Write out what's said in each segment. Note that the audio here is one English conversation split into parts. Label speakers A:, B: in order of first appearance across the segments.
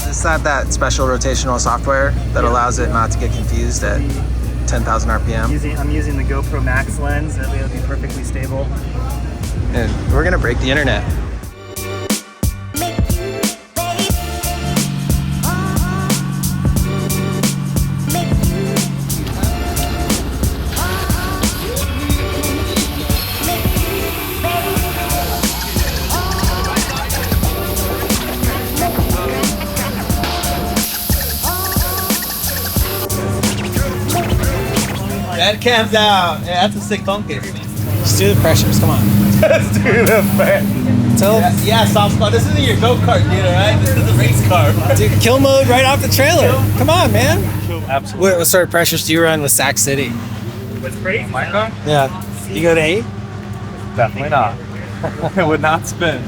A: It's not that special rotational software that allows it not to get confused at 10,000 RPM.
B: I'm using the GoPro Max lens, that way it'll be perfectly stable.
A: And we're gonna break the internet.
C: That cam's out. Yeah, that's a sick phone case.
A: Just do the pressures, come on.
C: Let's do the pressures.
A: Tell
C: Yeah, soft spot. This isn't your go-kart, dude, alright? This is a race car.
A: Dude, kill mode right off the trailer. Come on, man.
C: Absolutely.
A: What sort of pressures do you run with Sac City?
B: What's crazy?
C: My car?
A: Yeah. You go to 8?
C: Definitely not. It would not spin.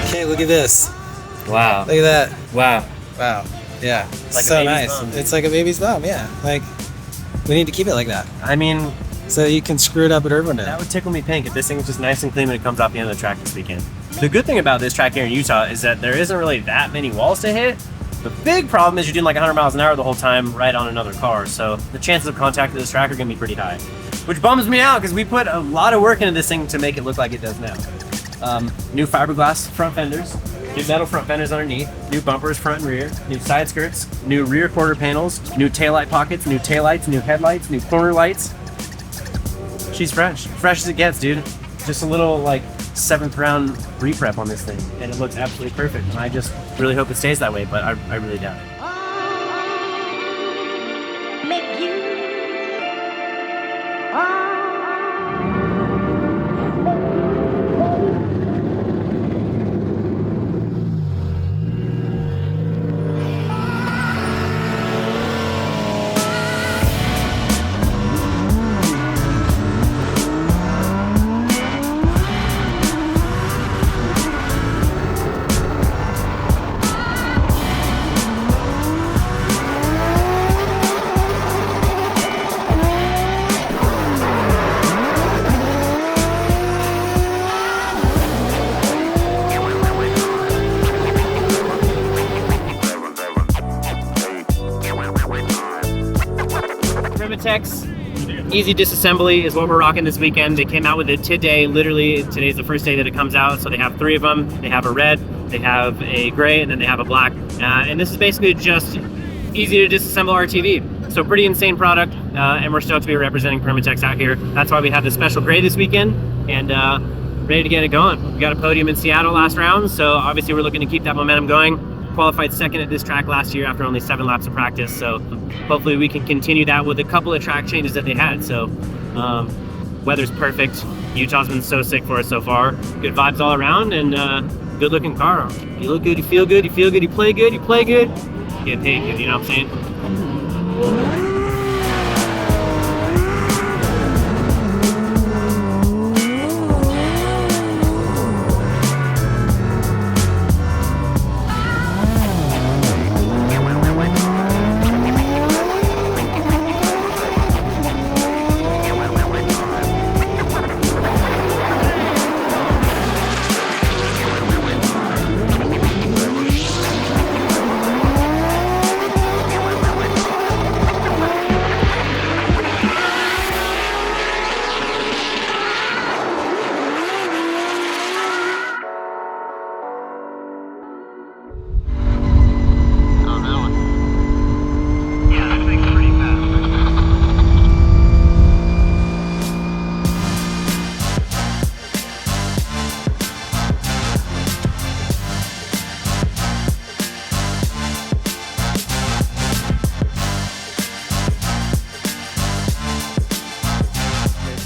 A: Okay, look at this.
C: Wow.
A: Look at that.
C: Wow.
A: Wow. Yeah.
C: Like
A: so
C: a baby's
A: nice.
C: bum.
A: It's like a baby's bum, yeah. Like, we need to keep it like that.
C: I mean,
A: So you can screw it up at Irvington.
C: that would tickle me pink if this thing was just nice and clean when it comes off the end of the track this weekend. The good thing about this track here in Utah is that there isn't really that many walls to hit. The big problem is you're doing like 100 miles an hour the whole time right on another car, so the chances of contact with this track are going to be pretty high. Which bums me out because we put a lot of work into this thing to make it look like it does now. New fiberglass front fenders, new metal front fenders underneath, new bumpers front and rear, new side skirts, new rear quarter panels, new taillight pockets, new taillights, new headlights, new corner lights. She's fresh. Fresh as it gets, dude. Just a little like 7th round re-prep on this thing, and it looks absolutely perfect. And I just really hope it stays that way, but I really doubt it. Easy disassembly is what we're rocking this weekend. They came out with it today. Literally, today's the first day that it comes out. So they have 3 of them. They have a red, they have a gray, and then they have a black. And this is basically just easy to disassemble RTV. So pretty insane product, and we're stoked to be representing Permatex out here. That's why we have the special gray this weekend, and ready to get it going. We got a podium in Seattle last round, so obviously we're looking to keep that momentum going. Qualified second at this track last year after only 7 laps of practice, so hopefully we can continue that with a couple of track changes that they had. So weather's perfect. Utah's been so sick for us so far. Good vibes all around, and good looking car. You look good, you feel good, you feel good, you play good, you play good, you get paid good, you know what I'm saying?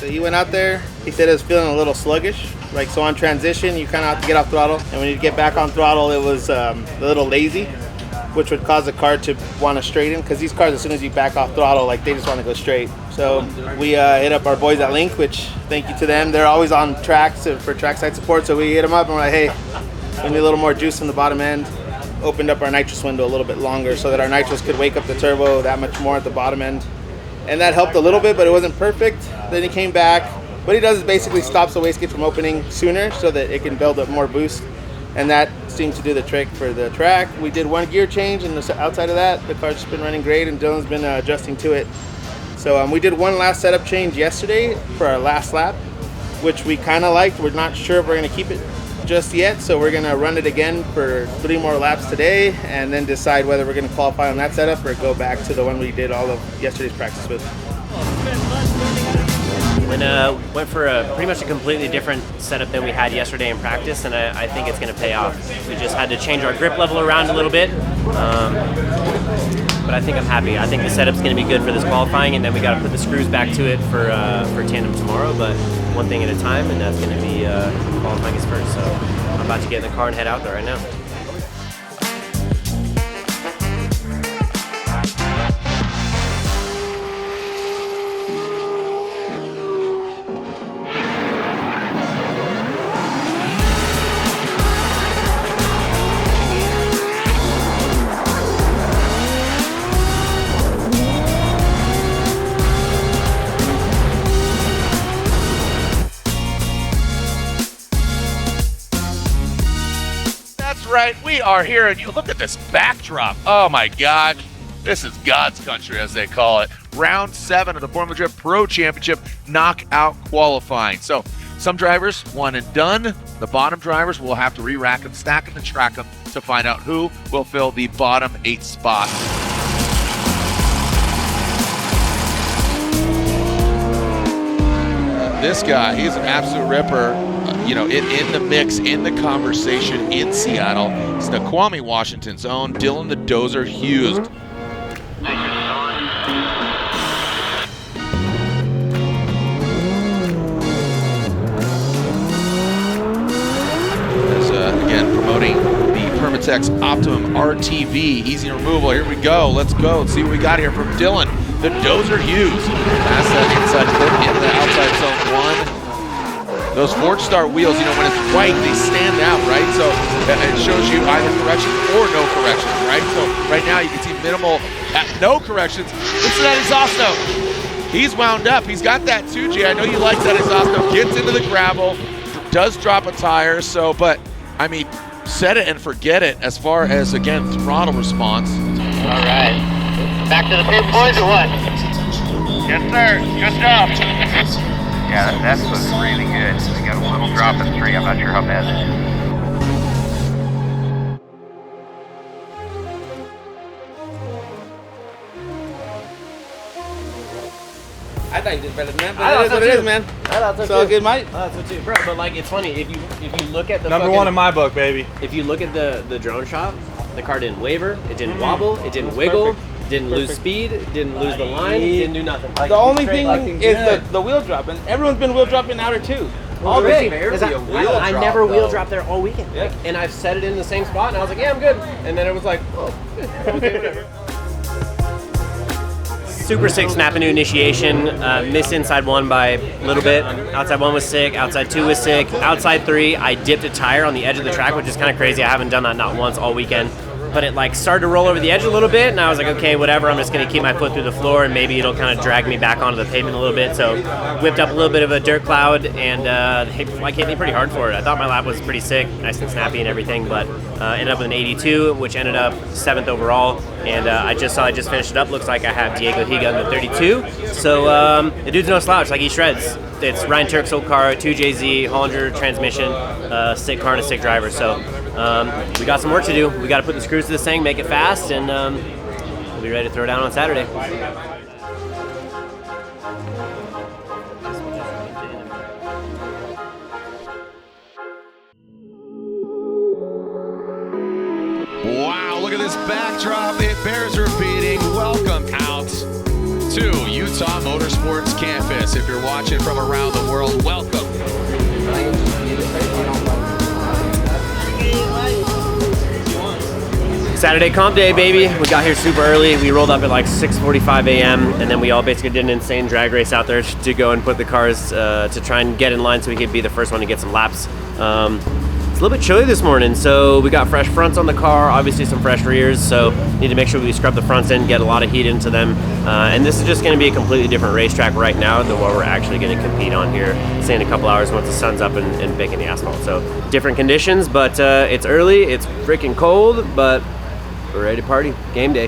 D: So he went out there, he said it was feeling a little sluggish. Like, so on transition, you kind of have to get off throttle. And when you get back on throttle, it was a little lazy. which would cause the car to want to straighten, because these cars, as soon as you back off throttle, like they just want to go straight. So we hit up our boys at Link, which thank you to them. They're always on tracks for trackside support. So we hit them up and we're like, hey, we need a little more juice on the bottom end. Opened up our nitrous window a little bit longer so that our nitrous could wake up the turbo that much more at the bottom end. And that helped a little bit, but it wasn't perfect. Then he came back. What he does is basically stops the wastegate from opening sooner so that it can build up more boost. And that seems to do the trick for the track. We did one gear change, and outside of that, the car's just been running great, and Dylan's been adjusting to it. So we did one last setup change yesterday for our last lap, which we kind of liked. We're not sure if we're going to keep it just yet, so we're going to run it again for 3 more laps today, and then decide whether we're going to qualify on that setup or go back to the one we did all of yesterday's practice with.
C: And went for pretty much a completely different setup than we had yesterday in practice, and I think it's going to pay off. We just had to change our grip level around a little bit, but I think I'm happy. I think the setup's going to be good for this qualifying, and then we got to put the screws back to it for tandem tomorrow, but one thing at a time, and that's going to be qualifying is first. So I'm about to get in the car and head out there right now.
E: Right, we are here, and you look at this backdrop. Oh my God, this is God's country, as they call it. Round 7 of the Formula Drift Pro Championship knockout qualifying. So some drivers one and done. The bottom drivers will have to re-rack them, stack them, and track them to find out who will fill the bottom 8 spots. This guy, he's an absolute ripper. In the mix, in the conversation in Seattle. It's the Kwame Washington's own Dylan the Dozer Hughes. Again, promoting the Permatex Optimum RTV, easy removal. Here we go. Let's go. Let's see what we got here from Dylan the Dozer Hughes. Pass that inside clip into the outside zone 1. Those Forge Star wheels, when it's white, they stand out, right? So it shows you either correction or no corrections, right? So right now you can see minimal, no corrections. Listen to that exhaust note. He's wound up. He's got that 2G. I know you like that exhaust note. Gets into the gravel, does drop a tire. So, but I mean, set it and forget it as far as, again, throttle response.
F: All right. Back to the pit, boys, or what? Yes, sir. Good job. Yeah, that looks really good. We got a little drop in 3. I'm not sure how bad it is.
D: I thought you did better than that, but it is what it is, man.
C: I thought so
D: So
C: too.
D: good, Mike.
C: I thought so too, bro. But like, it's funny if you look at the
G: Number 1 in my book, baby.
C: If you look at the drone shot, the car didn't waver, it didn't wobble, it didn't wiggle, didn't lose speed, didn't lose the line, didn't do nothing.
D: The only thing is the wheel drop, and everyone's been wheel dropping outer too.
C: All day. I
G: drop,
C: never wheel
G: though.
C: dropped there all weekend.
D: Yeah.
C: And I've set it in the same spot, and I was like, yeah, I'm good. And then it was like, oh, okay, whatever. Super sick snap into initiation. Missed inside 1 by a little bit. Outside 1 was sick. Outside 2 was sick. Outside 3, I dipped a tire on the edge of the track, which is kind of crazy. I haven't done that not once all weekend. But it like started to roll over the edge a little bit, and I was like, okay, whatever. I'm just gonna keep my foot through the floor, and maybe it'll kind of drag me back onto the pavement a little bit. So whipped up a little bit of a dirt cloud, and the bike hit me pretty hard for it. I thought my lap was pretty sick, nice and snappy and everything, but ended up with an 82, which ended up 7th overall. And I just finished it up. Looks like I have Diego Higa in the 32. So the dude's no slouch, like he shreds. It's Ryan Turk's old car, 2JZ, Hollinger transmission, sick car and a sick driver. So we got some work to do. We got to put the screws to this thing, make it fast, and we'll be ready to throw down on Saturday.
E: Wow, look at this backdrop. It bears repeating. Welcome out to Utah Motorsports Campus. If you're watching from around the world, welcome.
C: Saturday comp day, baby. We got here super early. We rolled up at like 6:45 a.m. and then we all basically did an insane drag race out there to go and put the cars to try and get in line so we could be the first one to get some laps. It's a little bit chilly this morning, so we got fresh fronts on the car, obviously some fresh rears, so need to make sure we scrub the fronts in, get a lot of heat into them. And this is just going to be a completely different racetrack right now than what we're actually going to compete on here, say in a couple hours once the sun's up and baking the asphalt. So different conditions, but it's early, it's freaking cold, but we're ready to party. Game day.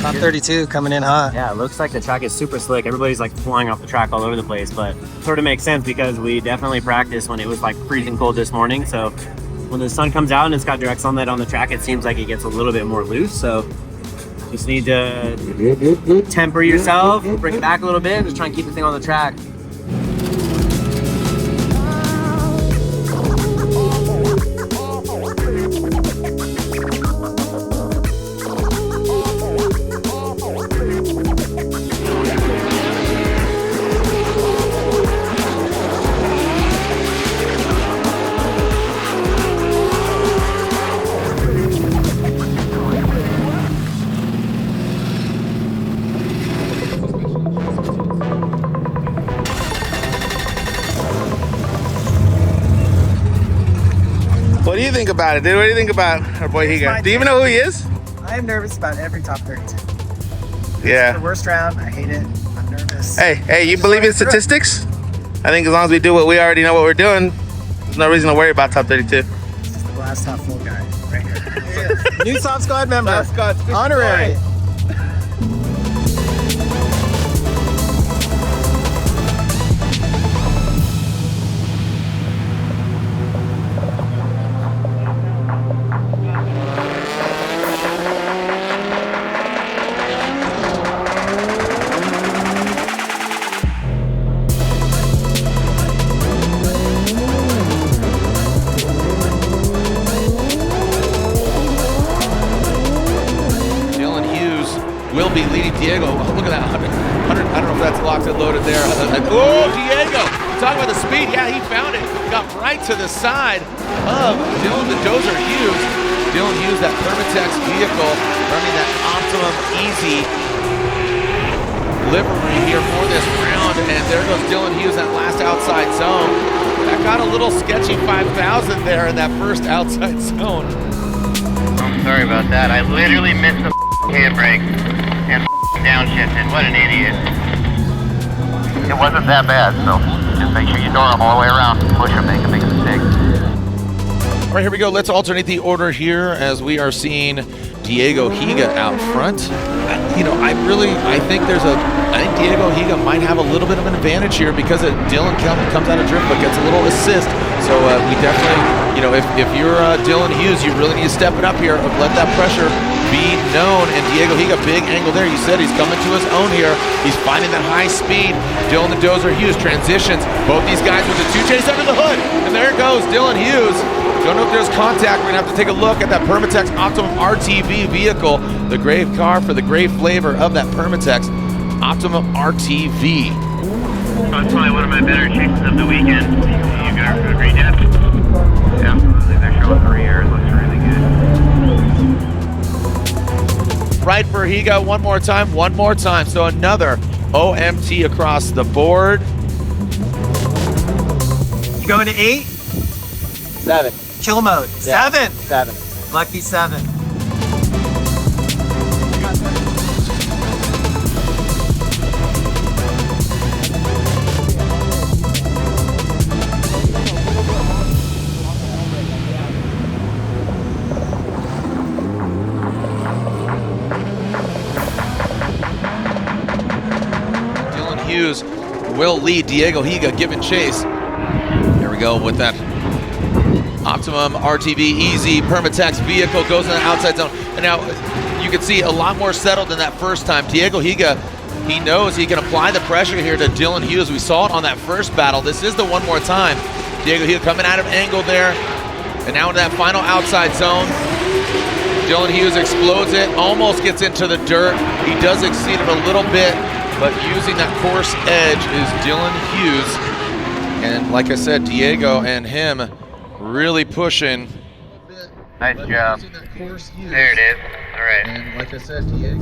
A: Top 32 coming in hot.
C: Yeah, it looks like the track is super slick. Everybody's like flying off the track all over the place, but sort of makes sense because we definitely practiced when it was like freezing cold this morning. So when the sun comes out and it's got direct sunlight on the track, it seems like it gets a little bit more loose. So just need to temper yourself, bring it back a little bit, just try and keep the thing on the track.
D: What do you think about it, dude? What do you think about our boy Higa? Do you even know who he is?
A: I am nervous about every top 32.
D: Yeah.
A: The worst round. I hate it. I'm nervous.
D: Hey, you believe in statistics? I think as long as we do what we already know what we're doing, there's no reason to worry about top 32.
A: This is the last top full guy right here. New Soft Squad member.
D: Soft Squad, good
A: Honorary.
D: boy.
E: Will be leading Diego. Oh, look at that, 100. I don't know if that's locked and loaded there. Oh, Diego! Talking about the speed. Yeah, he found it. Got right to the side of Dylan the Dozer Hughes. Dylan Hughes, that Permatex vehicle, running that Optimum Easy livery here for this round. And there goes Dylan Hughes, that last outside zone. That got a little sketchy 5,000 there in that first outside zone.
F: I'm sorry about that. I literally missed the handbrake and downshifted. What an idiot. It wasn't that bad, so just make sure you door them all the way around. Push them, make a big mistake.
E: All right, here we go. Let's alternate the order here as we are seeing Diego Higa out front. I think Diego Higa might have a little bit of an advantage here because Dylan comes out of drift but gets a little assist. So we definitely, if you're Dylan Hughes, you really need to step it up here. Let that pressure be known. And Diego Higa, big angle there. You said he's coming to his own here. He's finding that high speed. Dylan the Dozer Hughes transitions. Both these guys with the two chase under the hood. And there goes Dylan Hughes. Don't know if there's contact. We're going to have to take a look at that Permatex Optimum RTV vehicle. The gray car for the gray flavor of that Permatex Optimum RTV.
F: That's probably one of my better chases of the weekend. You guys agree, Jeff? Yeah, they're showing 3 years. Looks really good.
E: Right for Higa one more time. So another OMT across the board.
A: You going to 8?
C: 7.
A: Kill mode.
C: Yeah.
A: 7.
C: 7.
A: Lucky 7.
E: Dylan Hughes will lead Diego Higa giving chase. Here we go with that Optimum RTV Easy Permatex vehicle goes in the outside zone. And now you can see a lot more settled than that first time. Diego Higa, he knows he can apply the pressure here to Dylan Hughes. We saw it on that first battle. This is the one more time. Diego Higa coming out of angle there. And now in that final outside zone, Dylan Hughes explodes it, almost gets into the dirt. He does exceed it a little bit, but using that course edge is Dylan Hughes. And like I said, Diego and him really pushing.
F: Nice job. There it is. All right.
E: And like I said, Diego.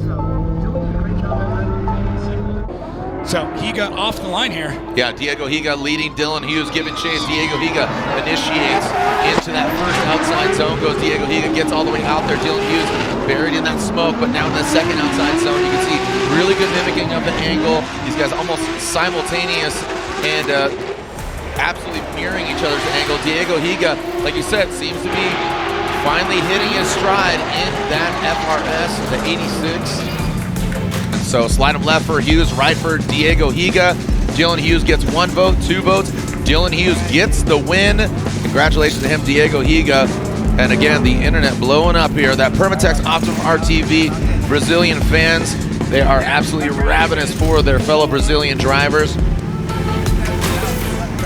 G: So Higa off the line here.
E: Yeah, Diego Higa leading Dylan Hughes, giving chase. Diego Higa initiates into that first outside zone. Goes Diego Higa, gets all the way out there. Dylan Hughes buried in that smoke, but now in the second outside zone, you can see really good mimicking of the angle. These guys almost simultaneous and absolutely mirroring each other's angle. Diego Higa, like you said, seems to be finally hitting his stride in that FRS, the 86. So slide him left for Hughes, right for Diego Higa. Dylan Hughes gets 1 vote, 2 votes. Dylan Hughes gets the win. Congratulations to him, Diego Higa. And again, the internet blowing up here. That Permatex Optimum RTV Brazilian fans, they are absolutely ravenous for their fellow Brazilian drivers.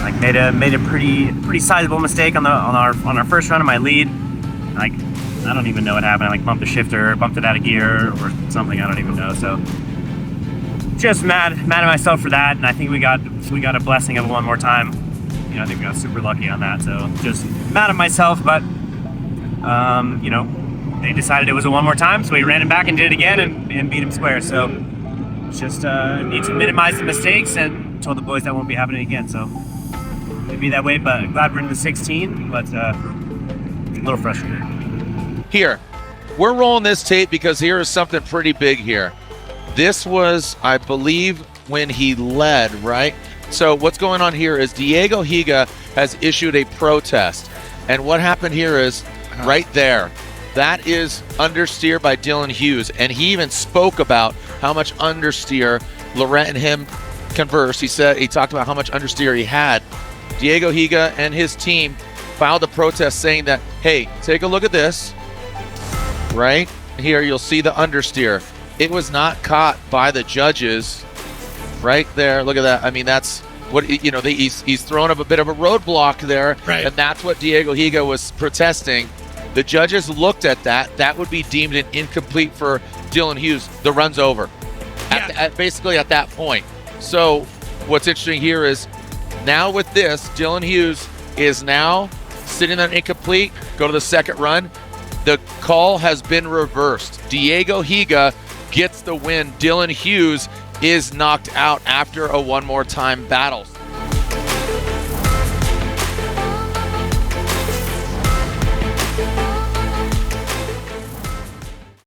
C: Like made a pretty sizable mistake on our first run of my lead. Like I don't even know what happened. I like bumped the shifter, bumped it out of gear or something. I don't even know. So just mad at myself for that. And I think we got a blessing of one more time. You know, I think we got super lucky on that. So just mad at myself, but you know, they decided it was a one more time, so we ran him back and did it again and beat him square. So just need to minimize the mistakes and told the boys that won't be happening again. So it'd be that way, but glad we're in the 16, but a little frustrated.
E: Here, we're rolling this tape because here is something pretty big here. This was, I believe, when he led, right? So what's going on here is Diego Higa has issued a protest. And what happened here is, right there, that is understeer by Dylan Hughes. And he even spoke about how much understeer Laurent and him conversed. He talked about how much understeer he had. Diego Higa and his team filed a protest saying that, hey, take a look at this. Right here, you'll see the understeer. It was not caught by the judges. Right there, look at that. I mean, that's what, you know, he's thrown up a bit of a roadblock there,
G: right.
E: And that's what Diego Higa was protesting. The judges looked at that. That would be deemed an incomplete for Dylan Hughes. The run's over. Basically at that point. So what's interesting here is now with this, Dylan Hughes is now sitting on incomplete. Go to the second run. The call has been reversed. Diego Higa gets the win. Dylan Hughes is knocked out after a one more time battle.